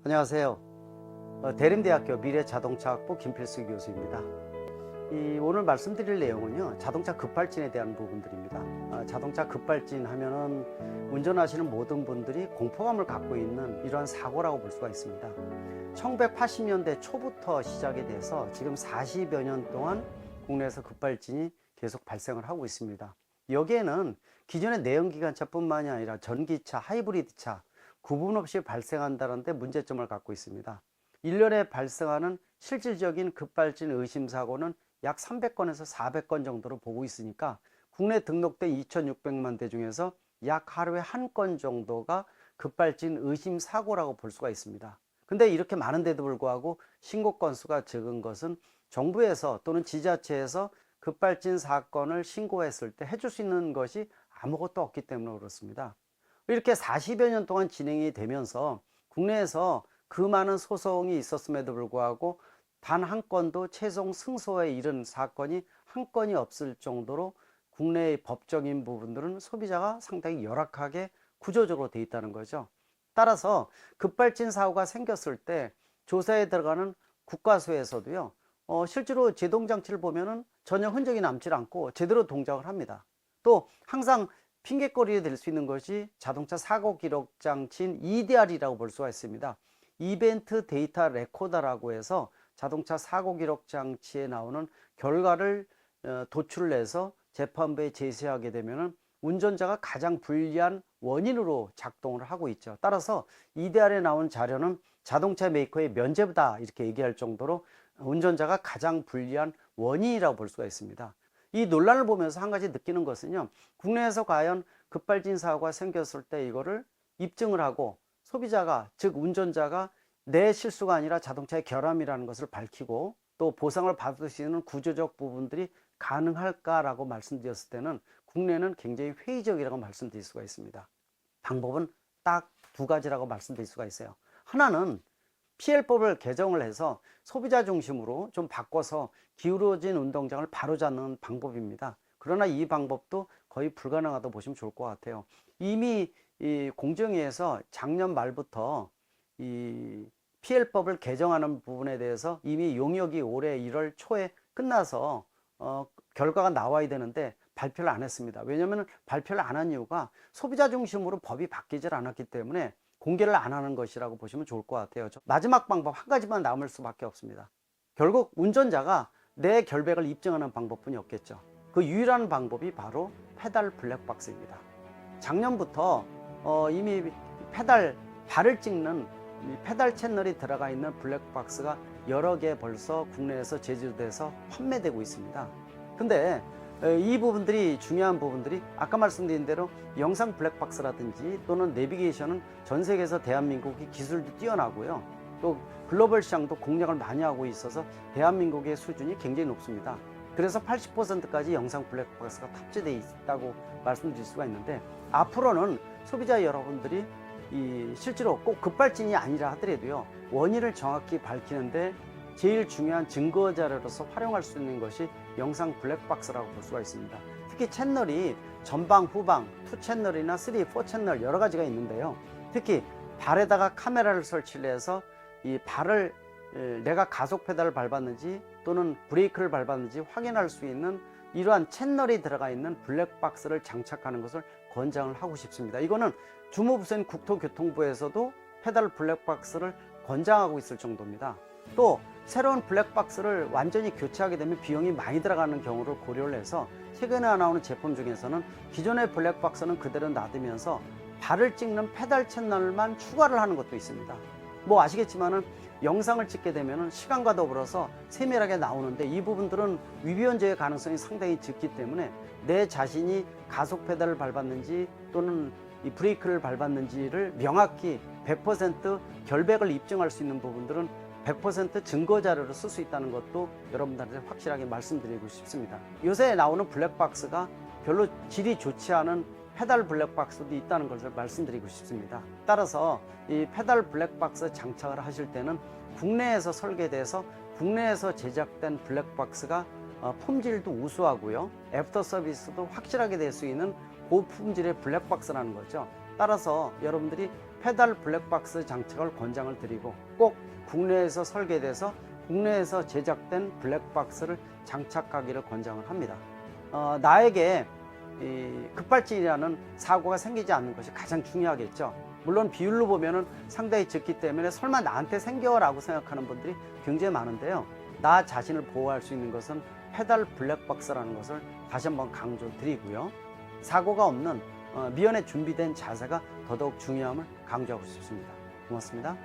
안녕하세요. 대림대학교 미래자동차학부 김필수 교수입니다. 오늘 말씀드릴 내용은요, 자동차 급발진에 대한 부분들입니다. 자동차 급발진 하면은 운전하시는 모든 분들이 공포감을 갖고 있는 이러한 사고라고 볼 수가 있습니다. 1980년대 초부터 시작이 돼서 지금 40여 년 동안 국내에서 급발진이 계속 발생을 하고 있습니다. 여기에는 기존의 내연기관차뿐만이 아니라 전기차, 하이브리드차 구분 없이 발생한다는 데 문제점을 갖고 있습니다. 1년에 발생하는 실질적인 급발진 의심사고는 약 300건에서 400건 정도로 보고 있으니까 국내 등록된 2,600만 대 중에서 약 하루에 한 건 정도가 급발진 의심사고라고 볼 수가 있습니다. 근데 이렇게 많은데도 불구하고 신고 건수가 적은 것은 정부에서 또는 지자체에서 급발진 사건을 신고했을 때 해줄 수 있는 것이 아무것도 없기 때문에 그렇습니다. 이렇게 40여 년 동안 진행이 되면서 국내에서 그 많은 소송이 있었음에도 불구하고 단 한 건도 최종 승소에 이른 사건이 한 건이 없을 정도로 국내의 법적인 부분들은 소비자가 상당히 열악하게 구조적으로 되어 있다는 거죠. 따라서 급발진 사고가 생겼을 때 조사에 들어가는 국과수에서도요, 실제로 제동장치를 보면은 전혀 흔적이 남지 않고 제대로 동작을 합니다. 또 항상 핑계거리가 될 수 있는 것이 자동차 사고 기록 장치인 EDR이라고 볼 수가 있습니다. 이벤트 데이터 레코더라고 해서 자동차 사고 기록 장치에 나오는 결과를 도출을 해서 재판부에 제시하게 되면은 운전자가 가장 불리한 원인으로 작동을 하고 있죠. 따라서 EDR에 나온 자료는 자동차 메이커의 면죄부다 이렇게 얘기할 정도로 운전자가 가장 불리한 원인이라고 볼 수가 있습니다. 이 논란을 보면서 한 가지 느끼는 것은요, 국내에서 과연 급발진 사고가 생겼을 때 이거를 입증을 하고 소비자가, 즉 운전자가 내 실수가 아니라 자동차의 결함이라는 것을 밝히고 또 보상을 받을 수 있는 구조적 부분들이 가능할까라고 말씀드렸을 때는 국내는 굉장히 회의적이라고 말씀드릴 수가 있습니다. 방법은 딱 두 가지라고 말씀드릴 수가 있어요. 하나는 PL법을 개정을 해서 소비자 중심으로 좀 바꿔서 기울어진 운동장을 바로잡는 방법입니다. 그러나 이 방법도 거의 불가능하다고 보시면 좋을 것 같아요. 이미 이 공정위에서 작년 말부터 이 PL법을 개정하는 부분에 대해서 이미 용역이 올해 1월 초에 끝나서 결과가 나와야 되는데 발표를 안 했습니다. 왜냐하면 발표를 안 한 이유가 소비자 중심으로 법이 바뀌질 않았기 때문에 공개를 안 하는 것이라고 보시면 좋을 것 같아요. 마지막 방법 한 가지만 남을 수밖에 없습니다. 결국 운전자가 내 결백을 입증하는 방법뿐이 없겠죠. 그 유일한 방법이 바로 페달 블랙박스입니다. 작년부터 이미 발을 찍는 페달 채널이 들어가 있는 블랙박스가 여러 개 벌써 국내에서 제조돼서 판매되고 있습니다. 근데 이 부분들이 중요한 부분들이 아까 말씀드린 대로 영상 블랙박스라든지 또는 내비게이션은 전 세계에서 대한민국이 기술도 뛰어나고요, 또 글로벌 시장도 공략을 많이 하고 있어서 대한민국의 수준이 굉장히 높습니다. 그래서 80%까지 영상 블랙박스가 탑재되어 있다고 말씀드릴 수가 있는데, 앞으로는 소비자 여러분들이 실제로 꼭 급발진이 아니라 하더라도요, 원인을 정확히 밝히는데 제일 중요한 증거 자료로서 활용할 수 있는 것이 영상 블랙박스라고 볼 수가 있습니다. 특히 채널이 전방, 후방, 2채널이나 3, 4채널 여러 가지가 있는데요. 특히 발에다가 카메라를 설치를 해서 이 발을 내가 가속 페달을 밟았는지 또는 브레이크를 밟았는지 확인할 수 있는 이러한 채널이 들어가 있는 블랙박스를 장착하는 것을 권장을 하고 싶습니다. 이거는 주무부서인 국토교통부에서도 페달 블랙박스를 권장하고 있을 정도입니다. 또 새로운 블랙박스를 완전히 교체하게 되면 비용이 많이 들어가는 경우를 고려를 해서 최근에 나오는 제품 중에서는 기존의 블랙박스는 그대로 놔두면서 발을 찍는 페달 채널만 추가를 하는 것도 있습니다. 뭐 아시겠지만은 영상을 찍게 되면은 시간과 더불어서 세밀하게 나오는데 이 부분들은 위비원제의 가능성이 상당히 적기 때문에 내 자신이 가속 페달을 밟았는지 또는 이 브레이크를 밟았는지를 명확히 100% 결백을 입증할 수 있는 부분들은 100% 증거 자료를 쓸 수 있다는 것도 여러분들한테 확실하게 말씀드리고 싶습니다. 요새 나오는 블랙박스가 별로 질이 좋지 않은 페달 블랙박스도 있다는 것을 말씀드리고 싶습니다. 따라서 이 페달 블랙박스 장착을 하실 때는 국내에서 설계돼서 국내에서 제작된 블랙박스가 품질도 우수하고요, 애프터 서비스도 확실하게 될 수 있는 고품질의 블랙박스라는 거죠. 따라서 여러분들이 페달 블랙박스 장착을 권장을 드리고 꼭 국내에서 설계돼서 국내에서 제작된 블랙박스를 장착하기를 권장을 합니다. 나에게 급발진이라는 사고가 생기지 않는 것이 가장 중요하겠죠. 물론 비율로 보면은 상당히 적기 때문에 설마 나한테 생겨라고 생각하는 분들이 굉장히 많은데요. 나 자신을 보호할 수 있는 것은 페달 블랙박스라는 것을 다시 한번 강조드리고요. 사고가 없는 미연에 준비된 자세가 더더욱 중요함을 강조하고 싶습니다. 고맙습니다.